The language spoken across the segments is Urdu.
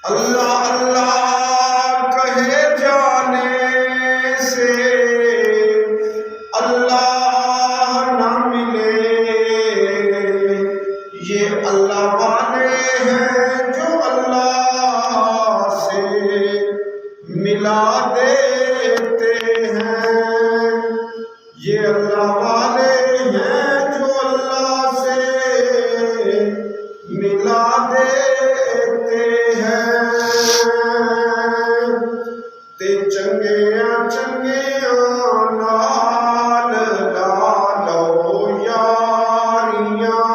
اللہ اللہ کہے جانے سے اللہ نہ ملے، یہ اللہ والے ہیں جو اللہ سے ملا دیتے ہیں، یہ اللہ والے ہیں جو اللہ سے ملا دیتے ہیں۔ تے چنگیاں چنگیاں نال لا لو یاریاں،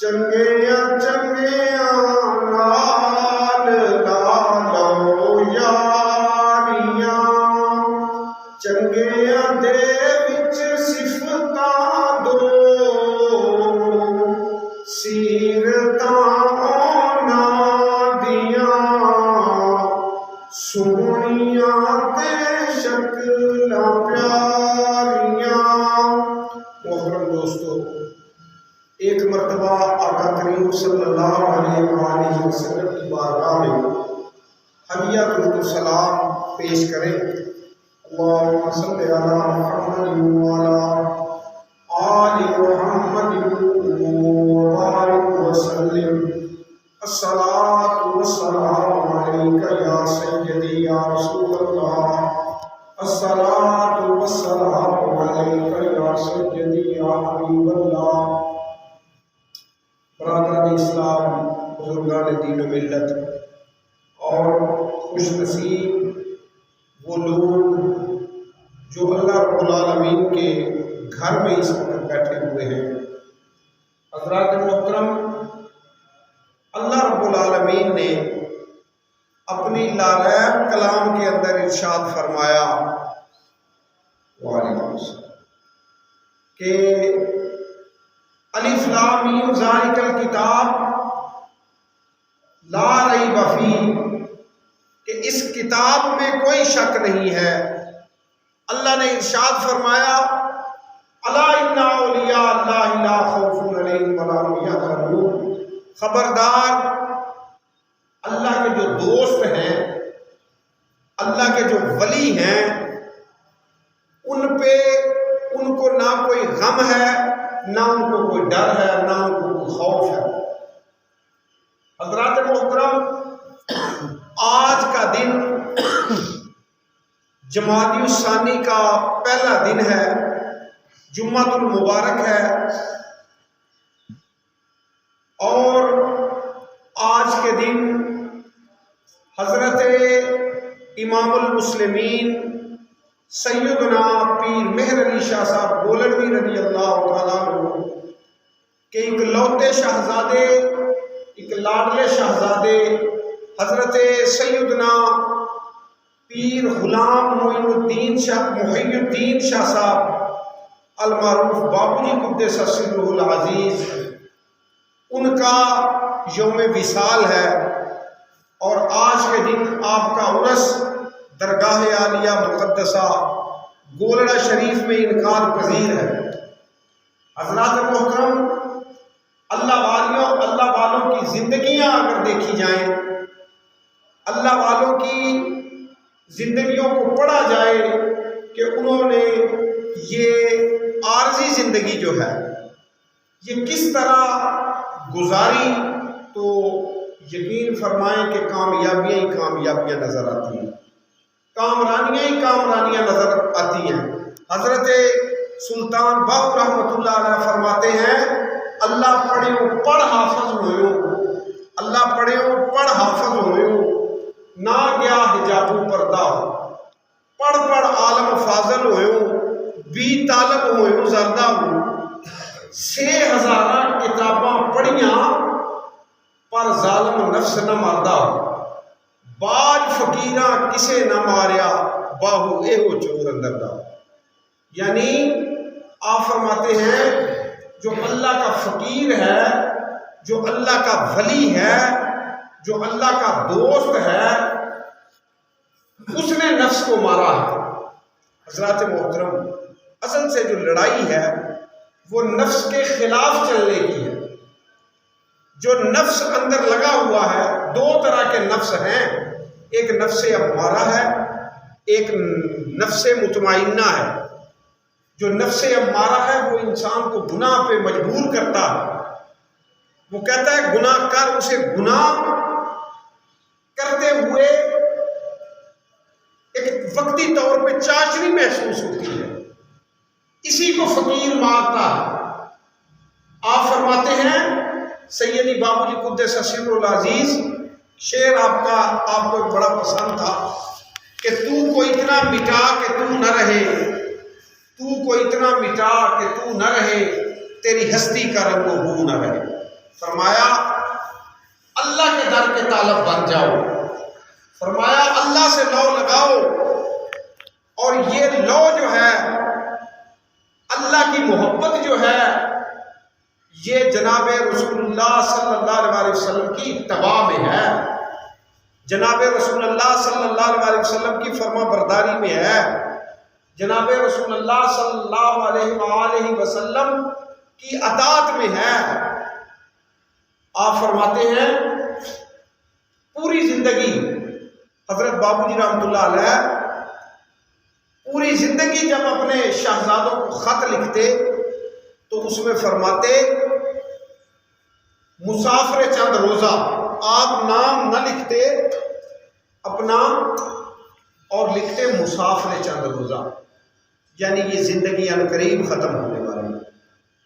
چنگیاں چنگیاں نال لا لو یاریاں، چنگیاں دے وچ صفتاں دو، سیرتاں انہاں دیاں سونیاں تے شکلاں پیاریاں۔ محترم دوستو، ایک مرتبہ آقا کریم صلی اللہ علیہ وآلہ وسلم کی بارگاہ میں حدیۃ السلام پیش کریں۔ اللہم صلی علی محمد وعلی آل محمد وبارک وسلم۔ الصلاۃ والسلام علیک یا سیدی یا رسول اللہ، الصلاۃ والسلام علیک یا سیدی یا حبیب اللہ۔ برادران اسلام، بزرگان دین و ملت، اور خوش نصیب وہ لوگ جو اللہ رب العالمین کے گھر میں اس وقت بیٹھے ہوئے ہیں۔ حضرات محترم، اللہ رب العالمین نے اپنی لاریب کلام کے اندر ارشاد فرمایا وعلیکم السلام کہ الف لام میم ذالک الکتاب لا ریب فیہ، کہ اس کتاب میں کوئی شک نہیں ہے۔ اللہ نے ارشاد فرمایا الا ان اولیاء اللہ لا خوف علیہم ولا هم یحزنون، خبردار اللہ کے جو دوست ہیں، اللہ کے جو ولی ہیں، ان کو نہ کوئی غم ہے، نہ ان کو کوئی ڈر ہے، نہ ان کو کوئی خوف ہے۔ حضرات محترم، آج کا دن جمادی الثانی کا پہلا دن ہے، جمعۃ المبارک ہے، اور آج کے دن حضرت امام المسلمین سیدنا پیر مہر علی شاہ صاحب گولڑوی رضی اللہ تعالیٰ عنہ کے اکلوتے شہزادے، ایک لاڈلے شہزادے حضرت سیدنا پیر غلام محی الدین شاہ صاحب المعروف بابو جی قدس سرہ العزیز، ان کا یوم وصال ہے، اور آج کے دن آپ کا عرس درگاہ عالیہ مقدسہ گولڑا شریف میں انعقاد پذیر ہے۔ حضرات محترم، اللہ والوں کی زندگیاں اگر دیکھی جائیں، اللہ والوں کی زندگیوں کو پڑھا جائے کہ انہوں نے یہ عارضی زندگی جو ہے یہ کس طرح گزاری، تو یقین فرمائیں کہ کامیابیاں ہی کامیابیاں نظر آتی ہیں، کامرانیاں ہی کامرانیاں نظر آتی ہیں۔ حضرت سلطان باہو رحمۃ اللہ علیہ فرماتے ہیں اللہ پڑھیوں پڑھ حافظ ہوئیوں، اللہ پڑھیوں پڑھ حافظ ہوئیوں، نہ گیا حجابو پردہ، پڑھ پڑھ عالم فاضل ہوئیوں، بھی طالب ہوئیوں زردہ ہوں، 6000 کتاباں پڑھیاں پر ظالم نفس نہ مردہ، باج فقیراں کسے نہ ماریا، باہو ایہو چور اندر دا۔ یعنی آپ فرماتے ہیں جو اللہ کا فقیر ہے، جو اللہ کا ولی ہے، جو اللہ کا دوست ہے، اس نے نفس کو مارا ہے۔ حضرات محترم، اصل سے جو لڑائی ہے وہ نفس کے خلاف چلنے کی ہے۔ جو نفس اندر لگا ہوا ہے دو طرح کے نفس ہیں، ایک نفس امارہ ہے، ایک نفس مطمئنہ ہے۔ جو نفس امارہ ہے وہ انسان کو گناہ پہ مجبور کرتا ہے، وہ کہتا ہے گناہ کر، اسے گناہ کرتے ہوئے ایک وقتی طور پہ چاشنی محسوس ہوتی ہے، اسی کو فقیر مارتا ہے۔ آپ فرماتے ہیں سیدی بابو جی قدس سر العزیز، شعر آپ کو بڑا پسند تھا کہ تو کو اتنا مٹا کہ تو نہ رہے، تو کو اتنا مٹا کہ تو نہ رہے، تیری ہستی کا رنگ و بو نہ رہے۔ فرمایا اللہ کے در کے طالب بن جاؤ، فرمایا اللہ سے لو لگاؤ، اور یہ لو جو ہے اللہ کی محبت جو ہے یہ جناب رسول اللہ صلی اللہ علیہ وسلم کی اتباع میں ہے، جناب رسول اللہ صلی اللہ علیہ وسلم کی فرما برداری میں ہے، جناب رسول اللہ صلی اللہ علیہ وآلہ وسلم کی اطاعت میں ہے۔ آپ فرماتے ہیں پوری زندگی حضرت بابو جی رحمۃ اللہ علیہ پوری زندگی جب اپنے شہزادوں کو خط لکھتے تو اس میں فرماتے مسافر چند روزہ، آپ نام نہ لکھتے اپنا اور لکھتے مسافر چند روزہ، یعنی یہ زندگی عنقریب ختم ہونے والی،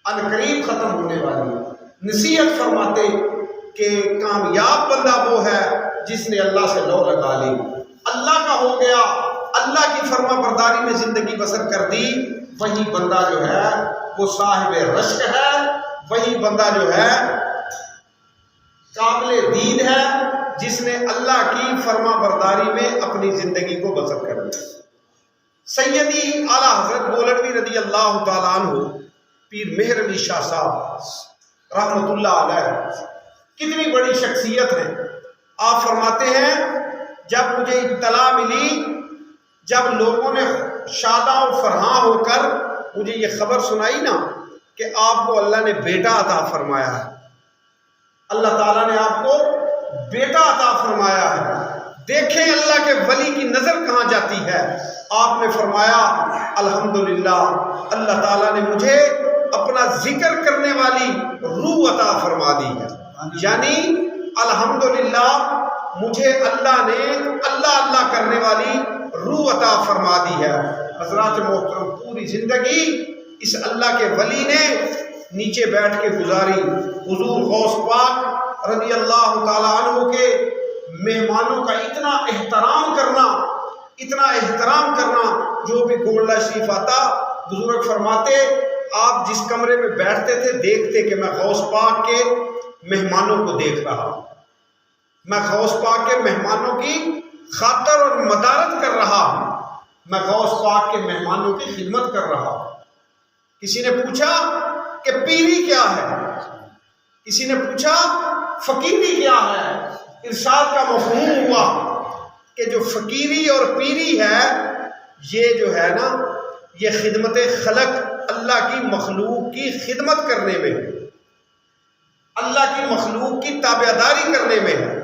عنقریب ختم ہونے والی۔ نصیحت فرماتے کہ کامیاب بندہ وہ ہے جس نے اللہ سے لو لگا لی، اللہ کا ہو گیا، اللہ کی فرما برداری میں زندگی بسر کر دی، وہی بندہ جو ہے وہ صاحب رشک ہے، وہی بندہ جو ہے قابل دید ہے جس نے اللہ کی فرما برداری میں اپنی زندگی کو بسر کر دیا۔ سیدی اعلیٰ حضرت گولڑوی رضی اللہ تعالیٰ عنہ پیر مہر علی شاہ صاحب رحمۃ اللہ علیہ کتنی بڑی شخصیت ہے۔ آپ فرماتے ہیں جب مجھے اطلاع ملی، جب لوگوں نے شاداں و فرحاں ہو کر مجھے یہ خبر سنائی نا کہ آپ کو اللہ نے بیٹا عطا فرمایا ہے، اللہ تعالیٰ نے آپ کو بیٹا عطا فرمایا ہے، دیکھیں اللہ کے ولی کی نظر کہاں جاتی ہے۔ آپ نے فرمایا الحمدللہ اللہ تعالیٰ نے مجھے اپنا ذکر کرنے والی روح عطا فرما دی ہے، یعنی الحمدللہ مجھے اللہ نے اللہ کرنے والی روح عطا فرما دی ہے۔ حضرات محترم پوری زندگی اس اللہ کے ولی نے نیچے بیٹھ کے گزاری، حضور غوث پاک رضی اللہ تعالیٰ عنہ کے مہمانوں کا اتنا احترام کرنا، جو بھی گولڈا شریف آتا بزرگ فرماتے آپ جس کمرے میں بیٹھتے تھے دیکھتے کہ میں غوث پاک کے مہمانوں کو دیکھ رہا ہوں، میں غوث پاک کے مہمانوں کی خاطر اور مدارت کر رہا ہوں، میں غوث پاک کے مہمانوں کی خدمت کر رہا ہوں۔ کسی نے پوچھا کہ پیری کیا ہے، کسی نے پوچھا فقیری کیا ہے، ارشاد کا مفہوم ہوا کہ جو فقیری اور پیری ہے یہ جو ہے نا یہ خدمت خلق، اللہ کی مخلوق کی خدمت کرنے میں، اللہ کی مخلوق کی تابعداری کرنے میں ہے،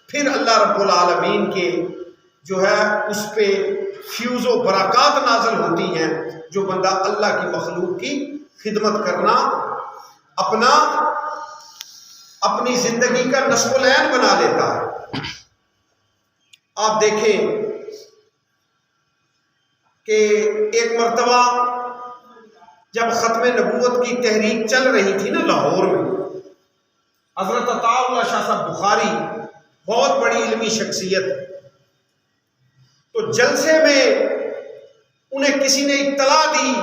پھر اللہ رب العالمین کے جو ہے اس پہ فیوز و برکات نازل ہوتی ہیں، جو بندہ اللہ کی مخلوق کی خدمت کرنا اپنی زندگی کا نصب العین بنا لیتا ہے۔ آپ دیکھیں کہ ایک مرتبہ جب ختم نبوت کی تحریک چل رہی تھی نا لاہور میں، حضرت عطا اللہ شاہ صاحب بخاری بہت بڑی علمی شخصیت، تو جلسے میں انہیں کسی نے اطلاع دی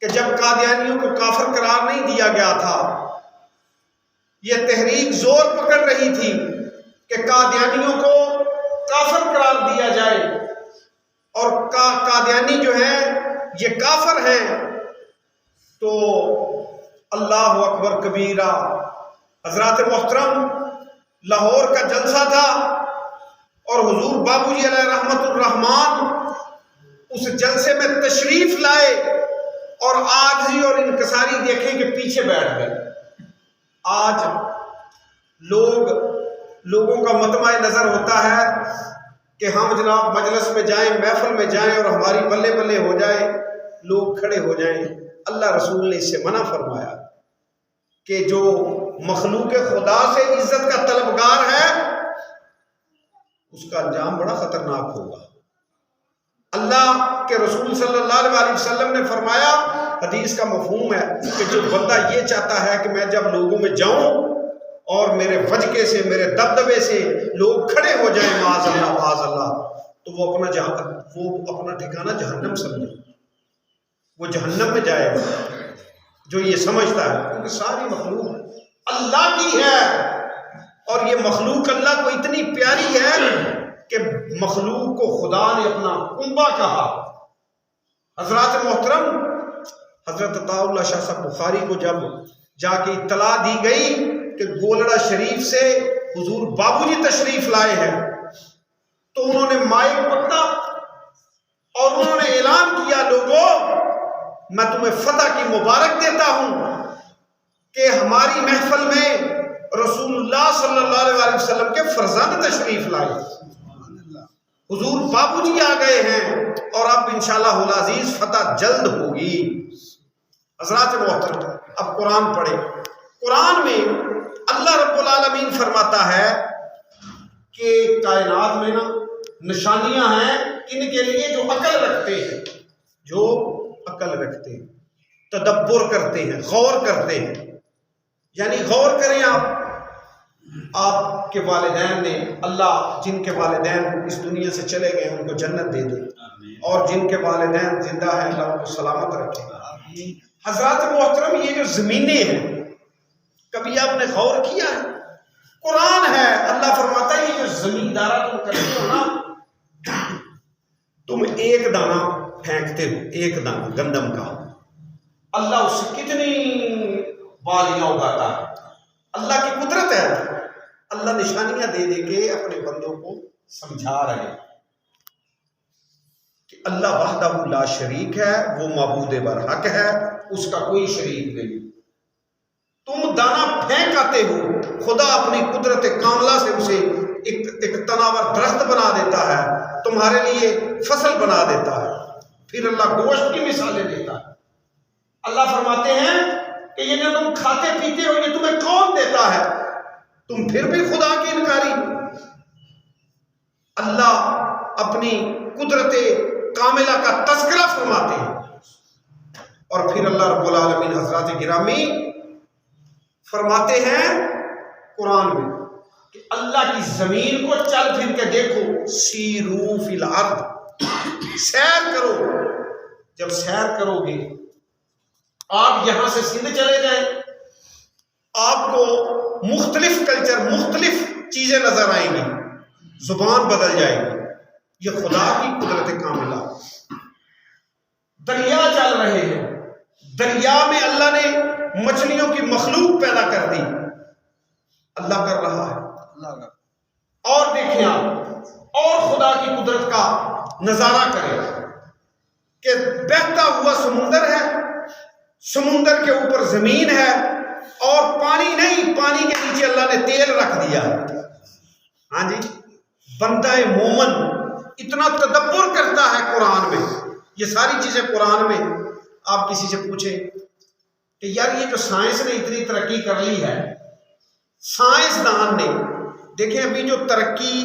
کہ جب قادیانیوں کو کافر قرار نہیں دیا گیا تھا، یہ تحریک زور پکڑ رہی تھی کہ قادیانیوں کو کافر قرار دیا جائے، اور قادیانی جو ہیں یہ کافر ہیں، تو اللہ اکبر کبیرہ۔ حضرات محترم لاہور کا جلسہ تھا اور حضور بابو جی علیہ رحمت الرحمان اس جلسے میں تشریف لائے اور عاجزی اور انکساری دیکھیں کہ پیچھے بیٹھ گئے۔ آج لوگ لوگوں کا مطمع نظر ہوتا ہے کہ ہم جناب مجلس میں جائیں، محفل میں جائیں اور ہماری بلے بلے ہو جائے، لوگ کھڑے ہو جائیں۔ اللہ رسول نے اس سے منع فرمایا کہ جو مخلوق خدا سے عزت کا طلبگار ہے اس کا انجام بڑا خطرناک ہوگا۔ اللہ کے رسول صلی اللہ علیہ وسلم نے فرمایا، حدیث کا مفہوم ہے کہ جو بندہ یہ چاہتا ہے کہ میں جب لوگوں میں جاؤں اور میرے وجکے سے، میرے دبدبے سے لوگ کھڑے ہو جائیں معاذ اللہ معاذ اللہ، تو وہ اپنا ٹھکانہ جہنم سمجھے، وہ جہنم میں جائے گا جو یہ سمجھتا ہے، کیونکہ ساری مخلوق اللہ کی ہے اور یہ مخلوق اللہ کو اتنی پیاری ہے کہ مخلوق کو خدا نے اپنا کنبہ کہا۔ حضرات محترم، حضرت عطاء اللہ شاہ صاحب بخاری کو جب جا کے اطلاع دی گئی کہ گولڑا شریف سے حضور بابو جی تشریف لائے ہیں، تو انہوں نے مائک پکڑا اور انہوں نے اعلان کیا، لوگوں میں تمہیں فتح کی مبارک دیتا ہوں کہ ہماری محفل میں رسول اللہ صلی اللہ علیہ وسلم کے فرزند تشریف لائے، حضور بابو جی آ گئے ہیں اور اب انشاءاللہ العزیز فتح جلد ہوگی۔ حضرات محترم، اب قرآن پڑھیں۔ قرآن میں اللہ رب العالمین فرماتا ہے کہ کائنات میں نا نشانیاں ہیں ان کے لیے جو عقل رکھتے ہیں، جو عقل رکھتے ہیں، تدبر کرتے ہیں، غور کرتے ہیں۔ یعنی غور کریں، آپ کے والدین نے، اللہ جن کے والدین اس دنیا سے چلے گئے ان کو جنت دے دے، اور جن کے والدین زندہ ہیں اللہ ان کو سلامت رکھے۔ حضرات محترم، یہ جو زمینیں ہیں، کبھی آپ نے غور کیا ہے؟ قرآن ہے، اللہ فرماتا ہے یہ جو زمیندارہ تم کرتے ہو نا، تم ایک دانہ پھینکتے ہو، ایک دانہ گندم کا، اللہ اس سے کتنی بالیاں اگاتا ہے۔ اللہ کی قدرت ہے، اللہ نشانیاں دے دے کے اپنے بندوں کو سمجھا رہے ہیں کہ اللہ وحدہ لا شریک ہے، وہ معبود برحق ہے، اس کا کوئی شریک نہیں۔ تم دانہ پھینک آتے ہو، خدا اپنی قدرت کاملہ سے اسے ایک تناور درخت بنا دیتا ہے، تمہارے لیے فصل بنا دیتا ہے، پھر اللہ گوشت کی مثالیں دیتا ہے۔ اللہ فرماتے ہیں کہ یہ جو تم کھاتے پیتے ہو یہ تمہیں کون دیتا ہے، تم پھر بھی خدا کی انکاری۔ اللہ اپنی قدرت کاملہ کا تذکرہ فرماتے ہیں، اور پھر اللہ رب العالمین حضرات گرامی فرماتے ہیں قرآن میں کہ اللہ کی زمین کو چل پھر کے دیکھو، سیرو فی الارض، سیر کرو۔ جب سیر کرو گے، آپ یہاں سے سندھ چلے جائیں، آپ کو مختلف کلچر، مختلف چیزیں نظر آئیں گی، زبان بدل جائے گی۔ یہ خدا کی قدرت کاملہ۔ دریا چل رہے ہیں، دریا میں اللہ نے مچھلیوں کی مخلوق پیدا کر دی، اللہ کر رہا ہے۔ اور دیکھیں آپ، اور خدا کی قدرت کا نظارہ کریں کہ بہتا ہوا سمندر ہے، سمندر کے اوپر زمین ہے، اور پانی نہیں، پانی کے نیچے اللہ نے تیل رکھ دیا ہے۔ ہاں جی، بندہ مومن اتنا تدبر کرتا ہے قرآن میں، یہ ساری چیزیں قرآن میں۔ آپ کسی سے پوچھیں کہ یار یہ جو سائنس نے اتنی ترقی کر لی ہے، سائنسدان نے، دیکھیں ابھی جو ترقی،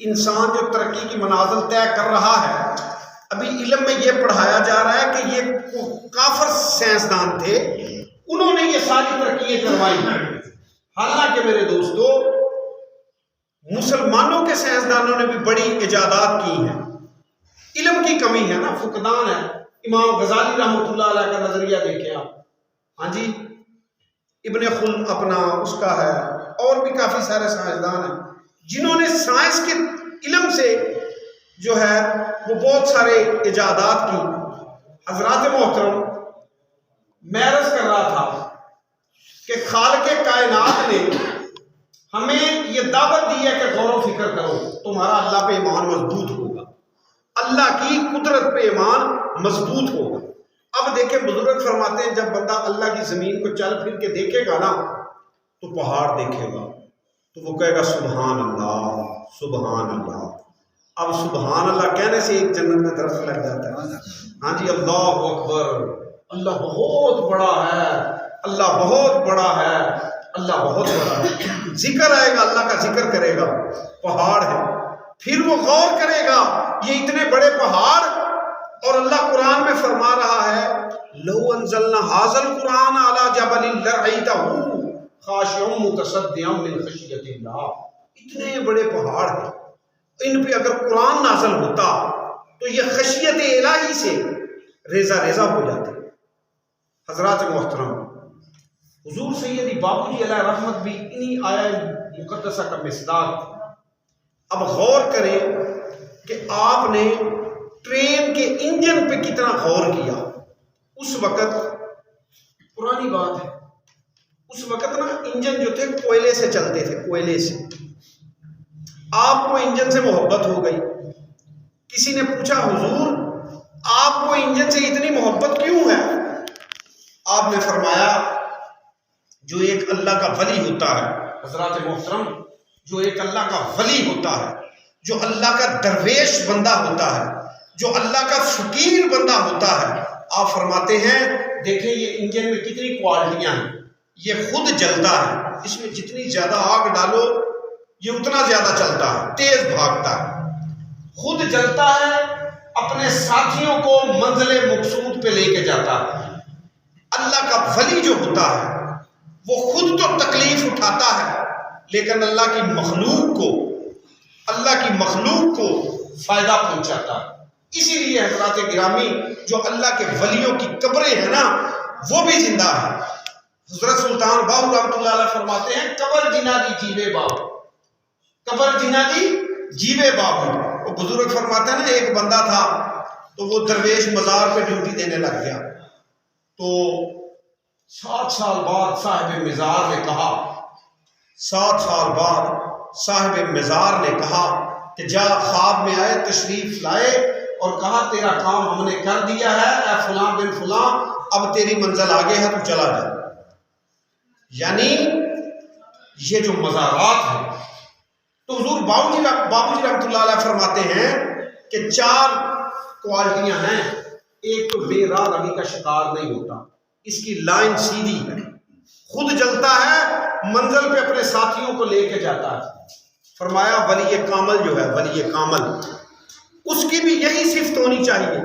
انسان جو ترقی کی منازل طے کر رہا ہے، ابھی علم میں یہ پڑھایا جا رہا ہے کہ یہ کافر سائنسدان تھے، انہوں نے یہ ساری ترقیاں کروائی ہیں۔ حالانکہ میرے دوستو، مسلمانوں کے سائنسدانوں نے بھی بڑی ایجادات کی ہیں۔ علم کی کمی ہے نا، فقدان ہے۔ امام غزالی رحمۃ اللہ علیہ کا نظریہ دیکھیں آپ، ہاں جی، ابن خلد اپنا اس کا ہے، اور بھی کافی سارے سائنسدان ہیں جنہوں نے سائنس کے علم سے جو ہے وہ بہت سارے ایجادات کی۔ حضرات محترم، میں عرض کر رہا تھا کہ خالق کائنات نے ہمیں یہ دعوت دی ہے کہ غور و فکر کرو، تمہارا اللہ پہ ایمان مضبوط ہوگا، اللہ کی قدرت پہ ایمان مضبوط ہوگا۔ اب دیکھیں بزرگ فرماتے ہیں جب بندہ اللہ کی زمین کو چل پھر کے دیکھے گا نا تو پہاڑ دیکھے گا، تو وہ کہے گا سبحان اللہ سبحان اللہ۔ اب سبحان اللہ کہنے سے ایک جنت میں درخت لگ جاتا ہے۔ ہاں جی، اللہ اکبر، اللہ بہت بڑا ہے، اللہ بہت بڑا ہے، اللہ بہت بڑا ہے۔ ذکر آئے گا، اللہ کا ذکر کرے گا، پہاڑ ہے، پھر وہ غور کرے گا یہ اتنے بڑے پہاڑ، اور اللہ قرآن میں فرما رہا ہے لو انزلنا ھذا القرآن علی جبل لرأیتہ خاشعا متصدعا من خشیۃ اللہ۔ اتنے بڑے پہاڑ ہیں، ان پہ اگر قرآن نازل ہوتا تو یہ خشیت الہی سے ریزہ ریزہ ہو جاتے۔ حضرات محترم، حضور سیدی باپوجی علیہ رحمت بھی انہی آیہ مقدسہ کا مصداق۔ اب غور کریں کہ آپ نے ٹرین کے انجن پہ کتنا غور کیا۔ اس وقت پرانی بات ہے، اس وقت نا انجن جو تھے کوئلے سے چلتے تھے، کوئلے سے۔ آپ کو انجن سے محبت ہو گئی، کسی نے پوچھا حضور آپ کو انجن سے اتنی محبت کیوں ہے؟ آپ نے فرمایا جو ایک اللہ کا ولی ہوتا ہے، حضرات محترم، جو ایک اللہ کا ولی ہوتا ہے، جو اللہ کا درویش بندہ ہوتا ہے، جو اللہ کا فقیر بندہ ہوتا ہے، آپ فرماتے ہیں دیکھیں یہ انجن میں کتنی کوالٹیاں ہیں، یہ خود جلتا ہے، اس میں جتنی زیادہ آگ ڈالو یہ اتنا زیادہ چلتا ہے، تیز بھاگتا ہے، خود جلتا ہے، اپنے ساتھیوں کو منزل مقصود پہ لے کے جاتا ہے۔ اللہ کا ولی جو ہوتا ہے وہ خود تو تکلیف اٹھاتا ہے لیکن اللہ کی مخلوق کو فائدہ پہنچاتا ہے۔ اسی لیے حضرات گرامی جو اللہ کے ولیوں کی قبریں ہیں نا وہ بھی زندہ ہے۔ حضرت سلطان باہو رحمۃ اللہ علیہ فرماتے ہیں قبر جنا دی جیوے باہو، قبر جنا دی جیوے باہو۔ وہ بزرگ فرماتے ہیں نا ایک بندہ تھا تو وہ درویش مزار پہ ڈیوٹی دینے لگ گیا، تو 7 سال بعد صاحب مزار نے کہا، 7 سال بعد صاحب مزار نے کہا کہ جا خواب میں آئے تشریف لائے اور کہا تیرا کام ہم نے کر دیا ہے اے فلاں بن فلاں، اب تیری منزل آگے ہے تو چلا جا۔ یعنی یہ جو مزارات ہیں، تو حضور باپو جی رحمۃ اللہ علیہ فرماتے ہیں کہ 4 کوالٹیاں ہیں۔ ایک تو بے راہ روی کا شکار نہیں ہوتا، اس کی لائن سیدھی ہے، خود جلتا ہے، منزل پہ اپنے ساتھیوں کو لے کے جاتا ہے۔ فرمایا ولی کامل جو ہے، ولی کامل، اس کی بھی یہی صفت ہونی چاہیے،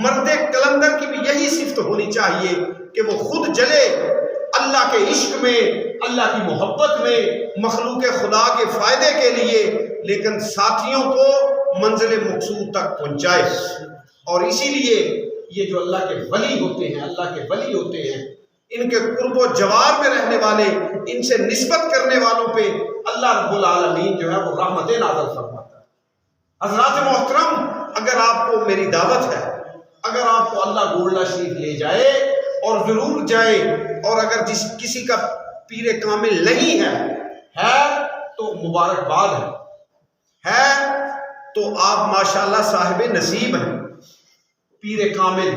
مرد کلندر کی بھی یہی صفت ہونی چاہیے کہ وہ خود جلے اللہ کے عشق میں، اللہ کی محبت میں، مخلوق خدا کے فائدے کے لیے، لیکن ساتھیوں کو منزل مقصود تک پہنچائے۔ اور اسی لیے یہ جو اللہ کے ولی ہوتے ہیں، اللہ کے ولی ہوتے ہیں، ان کے قرب و جوار میں رہنے والے، ان سے نسبت کرنے والوں پہ اللہ رب العالمین جو ہے وہ رحمت نازل فرماتا ہے۔ حضرات محترم، اگر آپ کو میری دعوت ہے، اگر آپ کو اللہ گولڈا شریف لے جائے اور ضرور جائے، اور اگر کسی کا پیر کامل نہیں ہے تو مبارکباد ہے تو آپ ماشاءاللہ صاحب نصیب ہیں، پیر کامل،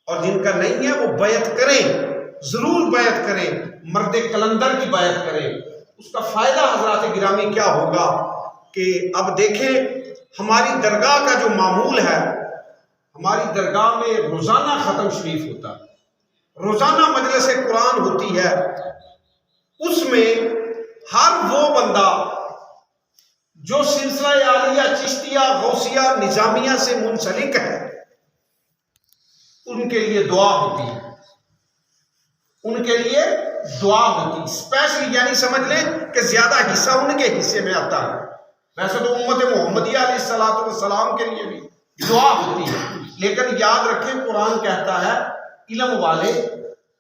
اور جن کا نہیں ہے وہ بیعت کریں، ضرور بیعت کریں، مرد کلندر کی بیعت کریں۔ اس کا فائدہ حضرات گرامی کیا ہوگا کہ اب دیکھیں ہماری درگاہ کا جو معمول ہے، ہماری درگاہ میں روزانہ ختم شریف ہوتا ہے، روزانہ مجلس قرآن ہوتی ہے، اس میں ہر وہ بندہ جو سلسلہ عالیہ چشتیہ غوثیہ نظامیہ سے منسلک ہے ان کے لیے دعا ہوتی ہے، ان کے لیے دعا ہوتی ہے اسپیشلی، یعنی سمجھ لیں کہ زیادہ حصہ ان کے حصے میں آتا ہے۔ ویسے تو امت محمدیہ علیہ الصلوۃ والسلام کے لیے بھی دعا ہوتی ہے، لیکن یاد رکھیں قرآن کہتا ہے علم والے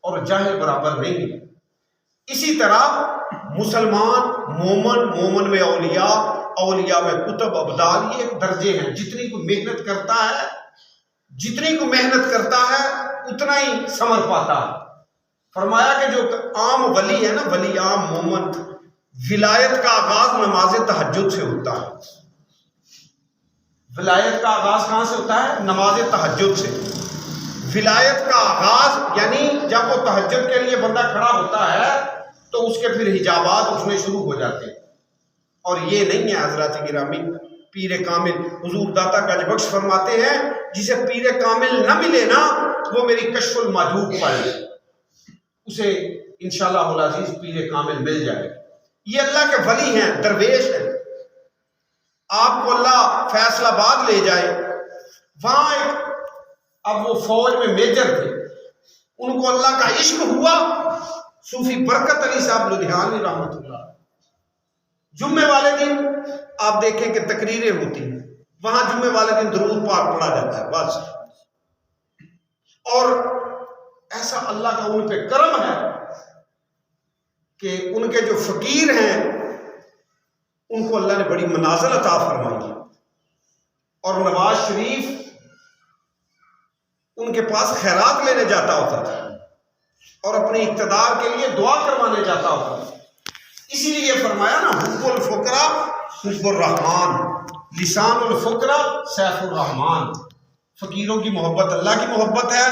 اور جاہل برابر نہیں۔ اسی طرح مسلمان، مومن میں اولیاء، اولیاء میں کتب، ابدال، یہ ایک درجے ہیں۔ جتنی کو محنت کرتا ہے اتنا ہی ثمر پاتا ہے۔ فرمایا کہ جو عام ولی ہے نا، ولی عام مومن، ولایت کا آغاز نماز تہجد سے ہوتا ہے۔ ولایت کا آغاز کہاں سے ہوتا ہے؟ نماز تہجد سے۔ ولایت کا آغاز یعنی جب وہ تہجد کے لیے بندہ کھڑا ہوتا ہے تو اس کے پھر حجابات اٹھنے شروع ہو جاتے ہیں. اور یہ نہیں ہے حضرات گرامی پیر کامل. حضور داتا گنج بخش فرماتے ہیں جسے پیر کامل نہ ملے نا وہ میری کشف المحجوب پڑھے، اسے انشاءاللہ العزیز پیر کامل مل جائے. یہ اللہ کے ولی ہیں، درویش ہیں. آپ کو اللہ فیصل آباد لے جائے، وہاں اب وہ فوج میں میجر تھے، ان کو اللہ کا عشق ہوا. صوفی برکت علی صاحب لدھیانوی رحمۃ اللہ، جمعے والے دن آپ دیکھیں کہ تقریریں ہوتی ہیں، وہاں جمعے والے دن درود پاک پڑھا جاتا ہے بس. اور ایسا اللہ کا ان پہ کرم ہے کہ ان کے جو فقیر ہیں ان کو اللہ نے بڑی منازل عطا فرمائی. اور نواز شریف ان کے پاس خیرات لینے جاتا ہوتا تھا اور اپنے اقتدار کے لیے دعا کروانے جاتا ہوتا تھا. اسی لیے فرمایا نا حب الفقراء حب الرحمان، لسان الفقراء سیف الرحمان. فقیروں کی محبت اللہ کی محبت ہے،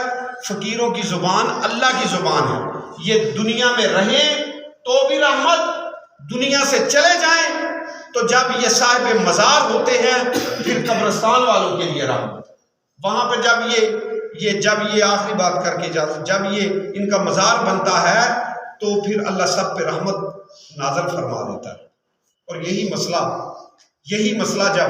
فقیروں کی زبان اللہ کی زبان ہے. یہ دنیا میں رہیں تو بھی رحمت، دنیا سے چلے جائیں تو جب یہ صاحب مزار ہوتے ہیں پھر قبرستان والوں کے لیے رحمت. وہاں پہ جب یہ آخری بات کر کے جب یہ ان کا مزار بنتا ہے تو پھر اللہ سب پہ رحمت نازل فرما دیتا ہے. اور یہی مسئلہ جب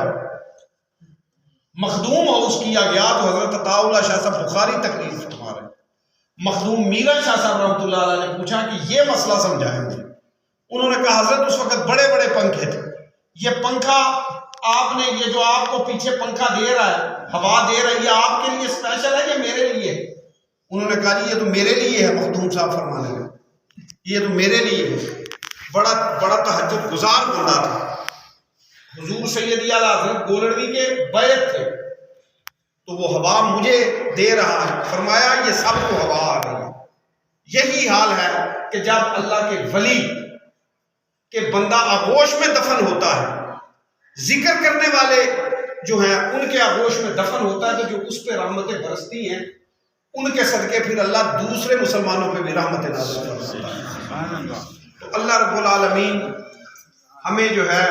مخدوم ہاؤس کیا گیا تو حضرت عطا اللہ شاہ صاحب بخاری تقریر فرما رہے ہیں. مخدوم میرا شاہ صاحب رحمۃ اللہ علیہ نے پوچھا کہ یہ مسئلہ سمجھائیں گے. انہوں نے کہا حضرت اس وقت بڑے بڑے پنکھے تھے، یہ پنکھا آپ نے، یہ جو آپ کو پیچھے پنکھا دے رہا ہے، ہوا دے رہا ہے، یہ آپ کے لیے اسپیشل ہے یا میرے لیے؟ انہوں نے کہا یہ تو میرے لیے ہے. مخدوم صاحب فرمانے لگے یہ تو میرے لیے ہے. بڑا تہجد گزار بندہ تھا. حضور سیدی اعلیٰ حضرت گولڑوی کے بیعت تھے تو وہ ہوا مجھے دے رہا ہے. فرمایا یہ سب کو ہوا آ رہی ہے. یہی حال ہے کہ جب اللہ کے ولی کہ بندہ آغوش میں دفن ہوتا ہے، ذکر کرنے والے جو ہیں ان کے آغوش میں دفن ہوتا ہے تو جو اس پہ رحمتیں برستی ہیں ان کے صدقے پھر اللہ دوسرے مسلمانوں پہ بھی رحمتیں نازل کرتا ہے. تو اللہ رب العالمین ہمیں جو ہے